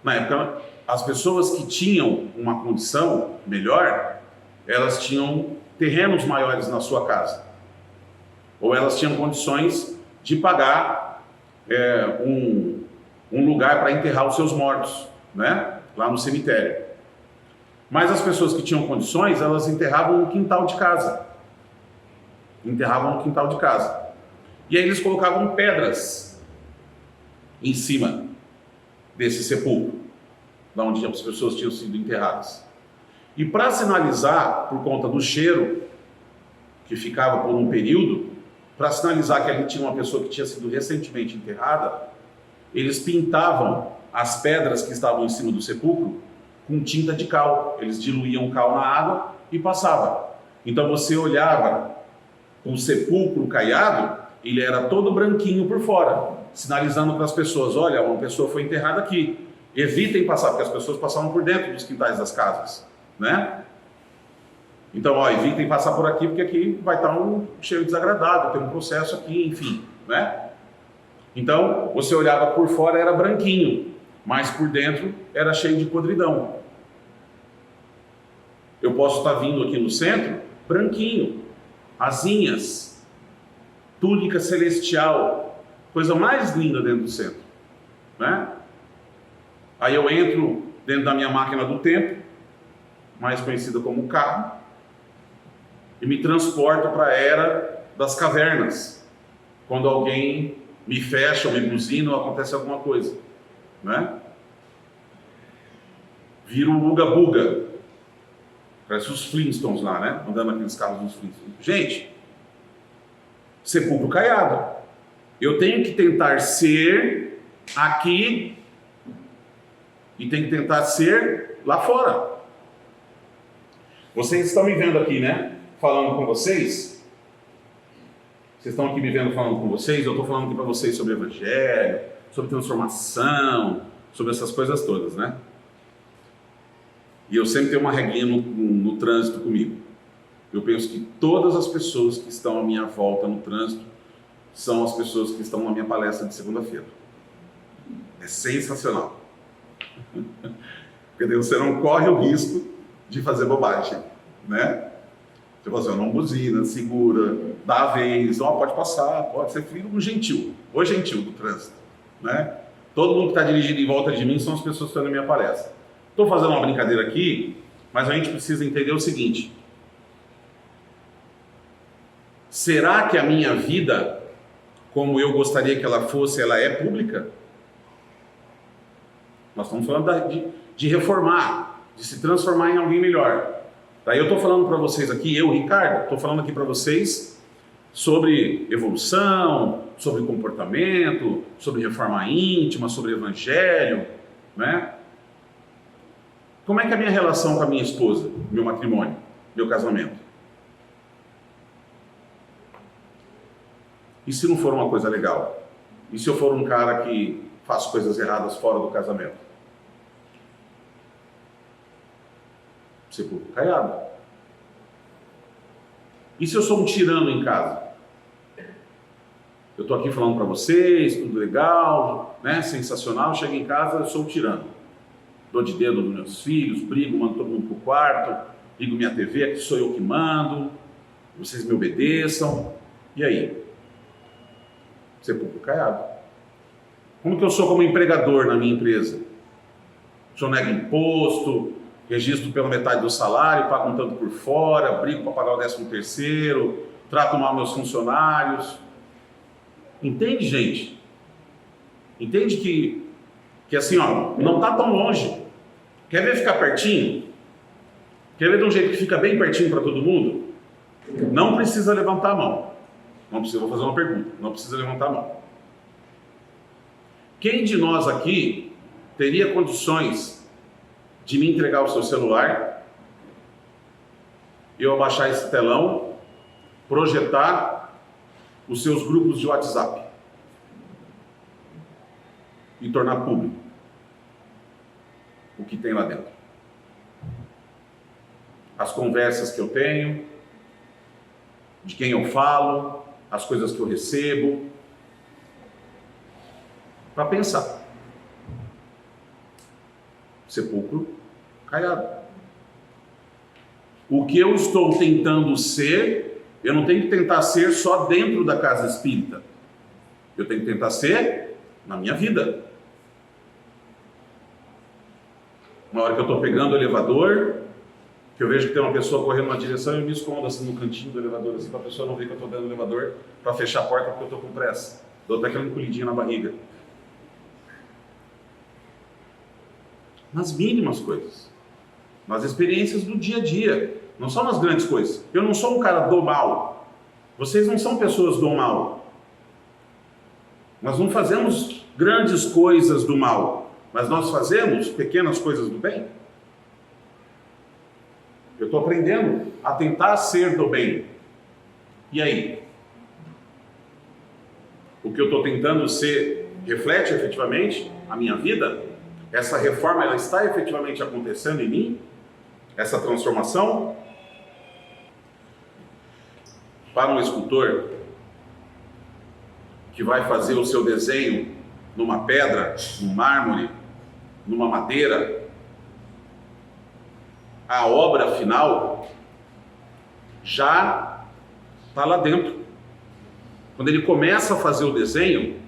Na época, as pessoas que tinham uma condição melhor, elas tinham terrenos maiores na sua casa. Ou elas tinham condições de pagar um lugar para enterrar os seus mortos, né? Lá no cemitério. Mas as pessoas que tinham condições, elas enterravam no quintal de casa. Enterravam no quintal de casa. E aí eles colocavam pedras em cima desse sepulcro, da onde as pessoas tinham sido enterradas. E para sinalizar, por conta do cheiro que ficava por um período, para sinalizar que ali tinha uma pessoa que tinha sido recentemente enterrada, eles pintavam as pedras que estavam em cima do sepulcro com tinta de cal. Eles diluíam cal na água e passavam. Então você olhava o sepulcro caiado, ele era todo branquinho por fora, sinalizando para as pessoas: olha, uma pessoa foi enterrada aqui. Evitem passar, porque as pessoas passavam por dentro dos quintais das casas, né? Então, ó, evitem passar por aqui, porque aqui vai estar um cheiro desagradável, tem um processo aqui, enfim, né? Então, você olhava por fora, era branquinho, mas por dentro era cheio de podridão. Eu posso estar vindo aqui no centro, branquinho, asinhas, túnica celestial, coisa mais linda dentro do centro, né? Aí eu entro dentro da minha máquina do tempo, mais conhecida como carro, e me transporto para a era das cavernas, quando alguém me fecha ou me buzina ou acontece alguma coisa, né? Viro um uga-buga, parece os Flintstones lá, né? Andando naqueles carros dos Flintstones. Gente, sepulcro caiado. Eu tenho que tentar ser aqui e tenho que tentar ser lá fora. Vocês estão me vendo aqui, né? Falando com vocês. Vocês estão aqui me vendo falando com vocês. Eu estou falando aqui para vocês sobre evangelho, sobre transformação, sobre essas coisas todas, né? E eu sempre tenho uma regrinha no trânsito comigo. Eu penso que todas as pessoas que estão à minha volta no trânsito são as pessoas que estão na minha palestra de segunda-feira. É sensacional. Porque você não corre o risco de fazer bobagem, né? Você fala assim: não buzina, segura, dá a vez, ó, pode passar, pode ser filho do gentil, o gentil do trânsito, né? Todo mundo que está dirigindo em volta de mim são as pessoas que estão na minha palestra. Estou fazendo uma brincadeira aqui, mas a gente precisa entender o seguinte: será que a minha vida, como eu gostaria que ela fosse, ela é pública? Nós estamos falando de reformar, de se transformar em alguém melhor. Daí eu estou falando para vocês aqui, eu, Ricardo, estou falando aqui para vocês sobre evolução, sobre comportamento, sobre reforma íntima, sobre evangelho, né? Como é que é a minha relação com a minha esposa, meu matrimônio, meu casamento? E se não for uma coisa legal? E se eu for um cara que faz coisas erradas fora do casamento? Sepulcro caiado. E se eu sou um tirano em casa? Eu estou aqui falando para vocês, tudo legal, né? Sensacional. Chego em casa, eu sou um tirano. Dou de dedo nos meus filhos, brigo, mando todo mundo para o quarto, ligo minha TV, aqui sou eu que mando, vocês me obedeçam. E aí? Sepulcro caiado. Como que eu sou como empregador na minha empresa? O senhor nega imposto, registro pela metade do salário, pago um tanto por fora, brigo para pagar o 13º, trato mal meus funcionários. Entende, gente? Entende que assim, ó, não está tão longe. Quer ver ficar pertinho? Quer ver de um jeito que fica bem pertinho para todo mundo? Não precisa levantar a mão. Não precisa, vou fazer uma pergunta. Não precisa levantar a mão. Quem de nós aqui teria condições de me entregar o seu celular, eu abaixar esse telão, projetar os seus grupos de WhatsApp e tornar público o que tem lá dentro? As conversas que eu tenho, de quem eu falo, as coisas que eu recebo, para pensar. Sepulcro caiado. O que eu estou tentando ser, eu não tenho que tentar ser só dentro da casa espírita. Eu tenho que tentar ser na minha vida. Uma hora que eu estou pegando o elevador, que eu vejo que tem uma pessoa correndo numa direção, eu me escondo assim no cantinho do elevador, assim, para a pessoa não ver que eu estou dentro do elevador, para fechar a porta porque eu estou com pressa. Dou até aquela encolhidinha na barriga. Nas mínimas coisas, nas experiências do dia a dia, não são nas grandes coisas. Eu não sou um cara do mal, vocês não são pessoas do mal. Nós não fazemos grandes coisas do mal, mas nós fazemos pequenas coisas do bem. Eu estou aprendendo a tentar ser do bem. E aí? O que eu estou tentando ser reflete efetivamente a minha vida? Essa reforma, ela está efetivamente acontecendo em mim? Essa transformação? Para um escultor que vai fazer o seu desenho numa pedra, num mármore, numa madeira, a obra final já está lá dentro. Quando ele começa a fazer o desenho,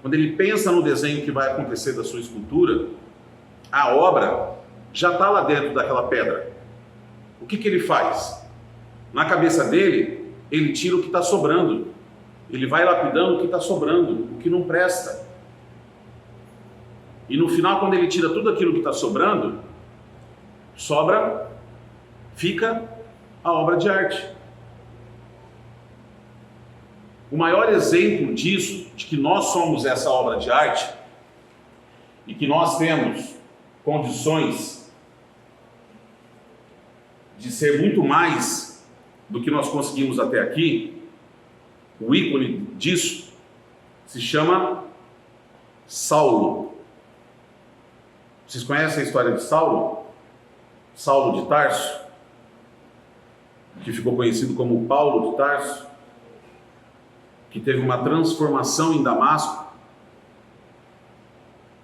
quando ele pensa no desenho que vai acontecer da sua escultura, a obra já está lá dentro daquela pedra. O que ele faz? Na cabeça dele, ele tira o que está sobrando. Ele vai lapidando o que está sobrando, o que não presta. E no final, quando ele tira tudo aquilo que está sobrando, fica a obra de arte. O maior exemplo disso, de que nós somos essa obra de arte, e que nós temos condições de ser muito mais do que nós conseguimos até aqui, o ícone disso se chama Saulo. Vocês conhecem a história de Saulo? Saulo de Tarso, que ficou conhecido como Paulo de Tarso, que teve uma transformação em Damasco,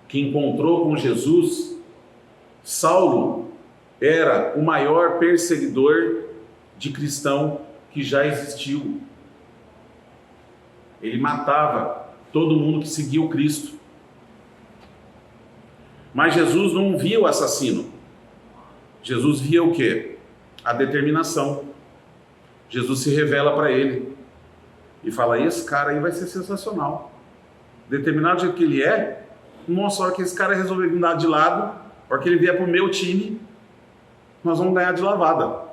que encontrou com Jesus. Saulo era o maior perseguidor de cristão que já existiu. Ele matava todo mundo que seguia o Cristo. Mas Jesus não via o assassino. Jesus via o quê? A determinação. Jesus se revela para ele e fala: esse cara aí vai ser sensacional. Determinado do jeito que ele é, nossa, a hora que esse cara resolver me dar de lado, a hora que ele vier para o meu time, nós vamos ganhar de lavada.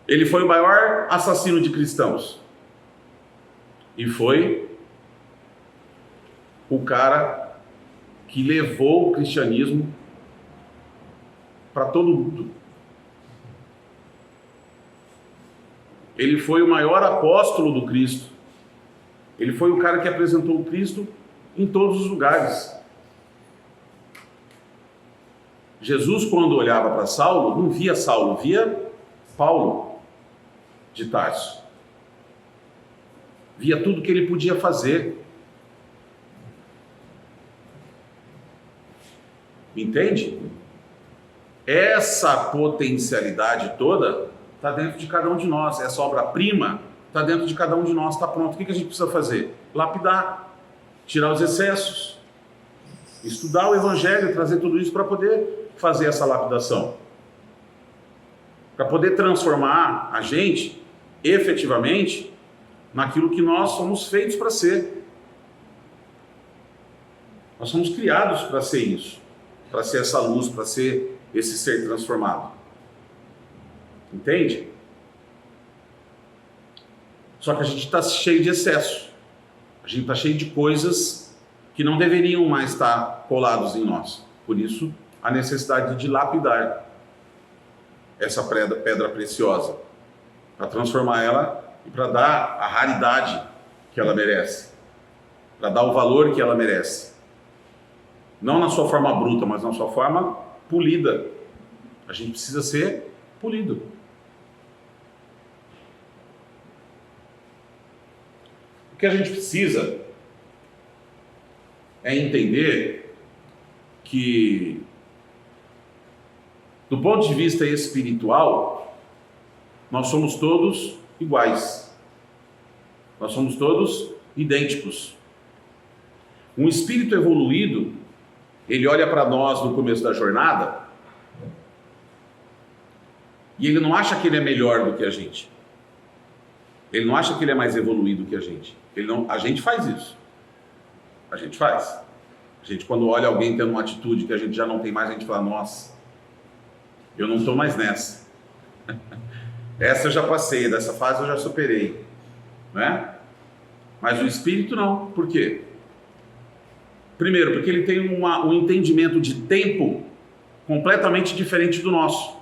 Ele foi o maior assassino de cristãos. E foi o cara que levou o cristianismo para todo mundo. Ele foi o maior apóstolo do Cristo. Ele foi o cara que apresentou o Cristo em todos os lugares. Jesus, quando olhava para Saulo, não via Saulo, via Paulo de Tarso. Via tudo que ele podia fazer. Entende? Essa potencialidade toda está dentro de cada um de nós. Essa obra-prima está dentro de cada um de nós, está pronto. O que a gente precisa fazer? Lapidar, tirar os excessos, estudar o Evangelho, trazer tudo isso para poder fazer essa lapidação. Para poder transformar a gente, efetivamente, naquilo que nós somos feitos para ser. Nós somos criados para ser isso, para ser essa luz, para ser esse ser transformado. Entende? Só que a gente está cheio de excesso. A gente está cheio de coisas que não deveriam mais estar colados em nós. Por isso, a necessidade de lapidar essa pedra preciosa, para transformar ela e para dar a raridade que ela merece, para dar o valor que ela merece. Não na sua forma bruta, mas na sua forma polida. A gente precisa ser polido. O que a gente precisa é entender que, do ponto de vista espiritual, nós somos todos iguais. Nós somos todos idênticos. Um espírito evoluído, ele olha para nós no começo da jornada e ele não acha que ele é melhor do que a gente. Ele não acha que ele é mais evoluído que a gente. A gente faz isso. A gente faz. A gente, quando olha alguém tendo uma atitude que a gente já não tem mais, a gente fala: nossa, eu não estou mais nessa. Essa eu já passei, dessa fase eu já superei. Não é? Mas o espírito não. Por quê? Primeiro, porque ele tem um entendimento de tempo completamente diferente do nosso.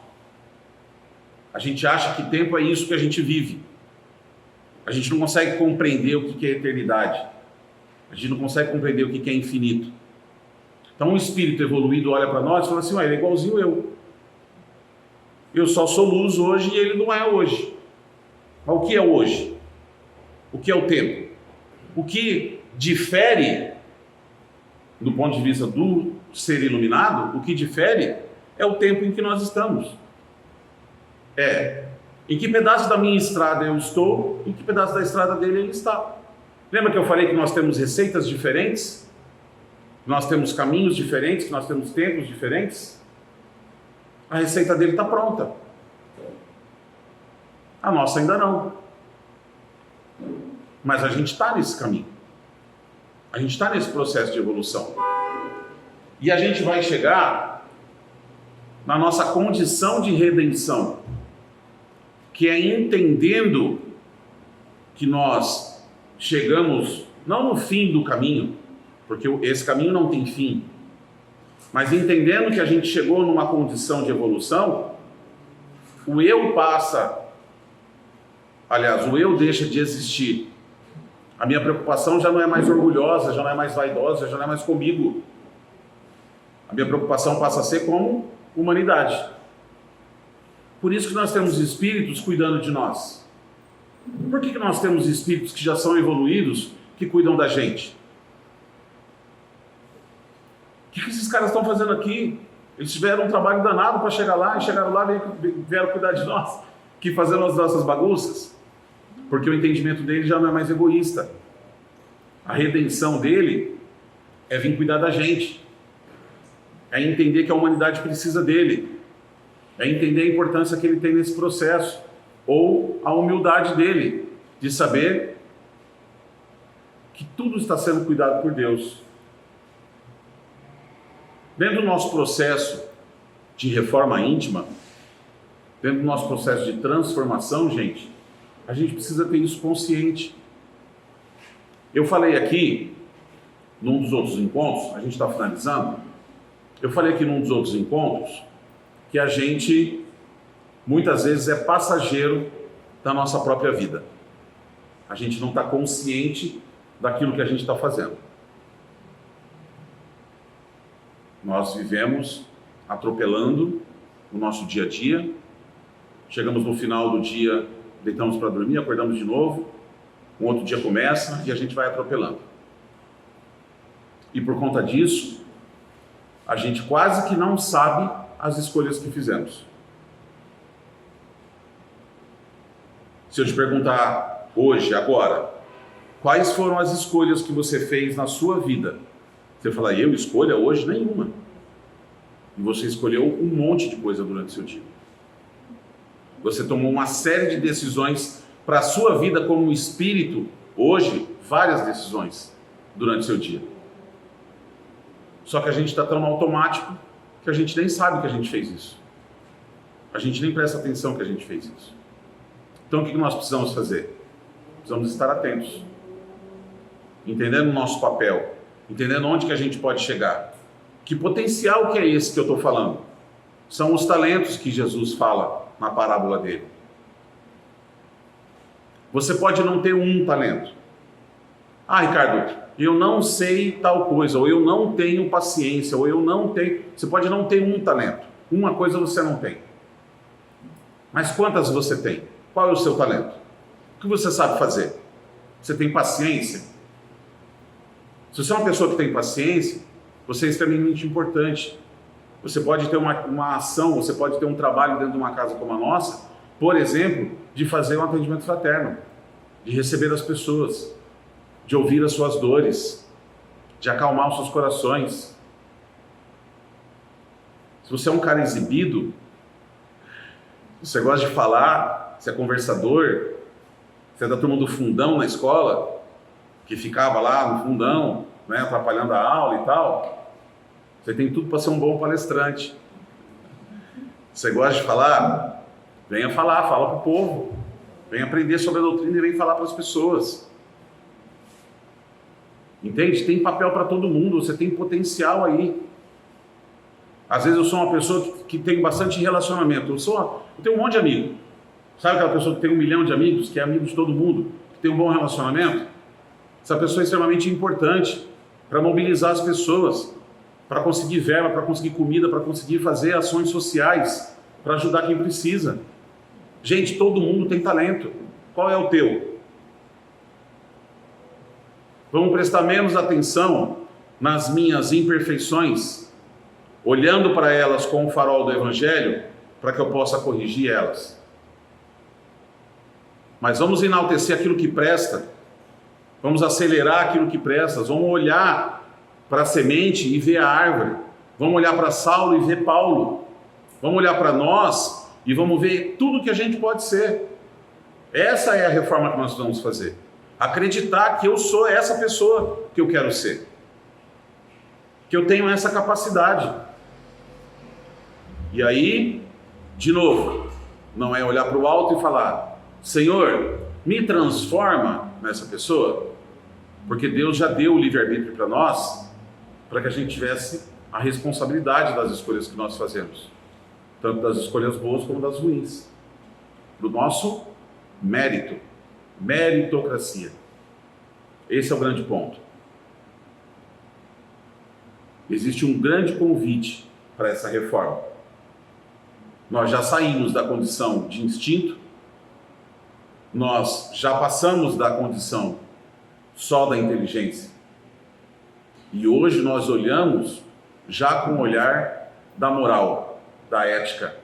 A gente acha que tempo é isso que a gente vive. A gente não consegue compreender o que é eternidade. A gente não consegue compreender o que é infinito. Então um espírito evoluído olha para nós e fala assim, ele é igualzinho eu. Eu só sou luz hoje e ele não é hoje. Mas o que é hoje? O que é o tempo? O que difere, do ponto de vista do ser iluminado, o que difere é o tempo em que nós estamos. Em que pedaço da minha estrada eu estou, em que pedaço da estrada dele ele está. Lembra que eu falei que nós temos receitas diferentes? Nós temos caminhos diferentes, que nós temos tempos diferentes? A receita dele está pronta. A nossa ainda não. Mas a gente está nesse caminho. A gente está nesse processo de evolução. E a gente vai chegar na nossa condição de redenção, que é entendendo que nós chegamos, não no fim do caminho, porque esse caminho não tem fim, mas entendendo que a gente chegou numa condição de evolução, o eu passa, aliás, o eu deixa de existir. A minha preocupação já não é mais orgulhosa, já não é mais vaidosa, já não é mais comigo. A minha preocupação passa a ser como humanidade. Por isso que nós temos espíritos cuidando de nós. Por que nós temos espíritos que já são evoluídos, que cuidam da gente? O que esses caras estão fazendo aqui? Eles tiveram um trabalho danado para chegar lá, e chegaram lá e vieram cuidar de nós, que fazendo as nossas bagunças. Porque o entendimento dele já não é mais egoísta. A redenção dele é vir cuidar da gente. É entender que a humanidade precisa dele. É entender a importância que ele tem nesse processo. Ou a humildade dele, de saber que tudo está sendo cuidado por Deus. Dentro do nosso processo de reforma íntima, dentro do nosso processo de transformação, a gente precisa ter isso consciente. Eu falei aqui, num dos outros encontros, a gente está finalizando, eu falei aqui num dos outros encontros, que a gente, muitas vezes, é passageiro da nossa própria vida. A gente não está consciente daquilo que a gente está fazendo. Nós vivemos atropelando o nosso dia a dia, chegamos no final do dia, deitamos para dormir, acordamos de novo, um outro dia começa e a gente vai atropelando. E por conta disso, a gente quase que não sabe as escolhas que fizemos. Se eu te perguntar hoje, agora, quais foram as escolhas que você fez na sua vida? Você fala, eu escolha hoje? Nenhuma. E você escolheu um monte de coisa durante o seu dia. Você tomou uma série de decisões para a sua vida como espírito, hoje, várias decisões durante o seu dia. Só que a gente está tão no automático que a gente nem sabe que a gente fez isso. A gente nem presta atenção que a gente fez isso. Então o que nós precisamos fazer? Precisamos estar atentos. Entendendo o nosso papel. Entendendo onde que a gente pode chegar. Que potencial que é esse que eu estou falando? São os talentos que Jesus fala na parábola dele. Você pode não ter um talento. Ricardo, eu não sei tal coisa, ou eu não tenho paciência, ou eu não tenho... Você pode não ter um talento. Uma coisa você não tem. Mas quantas você tem? Qual é o seu talento? O que você sabe fazer? Você tem paciência? Se você é uma pessoa que tem paciência, você é extremamente importante. Você pode ter uma ação, você pode ter um trabalho dentro de uma casa como a nossa, por exemplo, de fazer um atendimento fraterno, de receber as pessoas, de ouvir as suas dores, de acalmar os seus corações. Se você é um cara exibido, você gosta de falar, você é conversador, você é da turma do fundão na escola, que ficava lá no fundão, né, atrapalhando a aula e tal, você tem tudo para ser um bom palestrante. Você gosta de falar? Venha falar, fala para o povo. Venha aprender sobre a doutrina e venha falar para as pessoas. Entende? Tem papel para todo mundo, você tem potencial aí. Às vezes eu sou uma pessoa que tem bastante relacionamento. Eu tenho um monte de amigo. Sabe aquela pessoa que tem 1 milhão de amigos, que é amigo de todo mundo, que tem um bom relacionamento? Essa pessoa é extremamente importante para mobilizar as pessoas, para conseguir verba, para conseguir comida, para conseguir fazer ações sociais, para ajudar quem precisa. Gente, todo mundo tem talento. Qual é o teu? Vamos prestar menos atenção nas minhas imperfeições, olhando para elas com o farol do Evangelho, para que eu possa corrigir elas. Mas vamos enaltecer aquilo que presta, vamos acelerar aquilo que presta, vamos olhar para a semente e ver a árvore, vamos olhar para Saulo e ver Paulo, vamos olhar para nós e vamos ver tudo que a gente pode ser. Essa é a reforma que nós vamos fazer. Acreditar que eu sou essa pessoa que eu quero ser, que eu tenho essa capacidade. E aí, de novo, não é olhar para o alto e falar: Senhor, me transforma nessa pessoa, porque Deus já deu o livre-arbítrio para nós, para que a gente tivesse a responsabilidade das escolhas que nós fazemos, tanto das escolhas boas como das ruins, do nosso mérito, meritocracia. Esse é o grande ponto. Existe um grande convite para essa reforma. Nós já saímos da condição de instinto, nós já passamos da condição só da inteligência. E hoje nós olhamos já com o olhar da moral, da ética.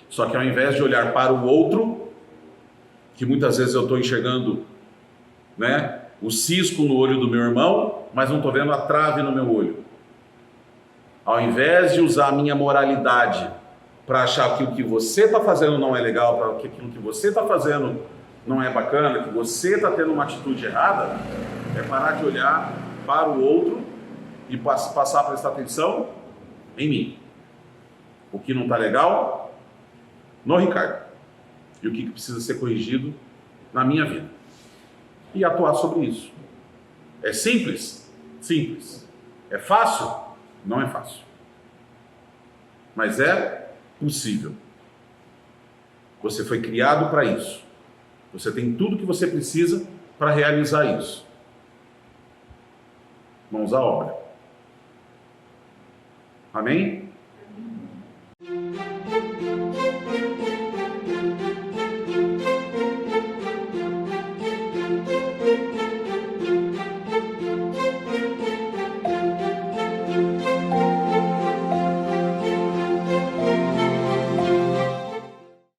Só que ao invés de olhar para o outro, que muitas vezes eu estou enxergando, né, o cisco no olho do meu irmão, mas não estou vendo a trave no meu olho. Ao invés de usar a minha moralidade para achar que o que você está fazendo não é legal, para que aquilo que você está fazendo não é bacana, que você está tendo uma atitude errada, é parar de olhar para o outro e passar a prestar atenção em mim. O que não está legal no Ricardo e o que precisa ser corrigido na minha vida. E atuar sobre isso. É simples? Simples. É fácil? Não é fácil. Mas é possível. Você foi criado para isso. Você tem tudo que você precisa para realizar isso. Mãos à obra. Amém?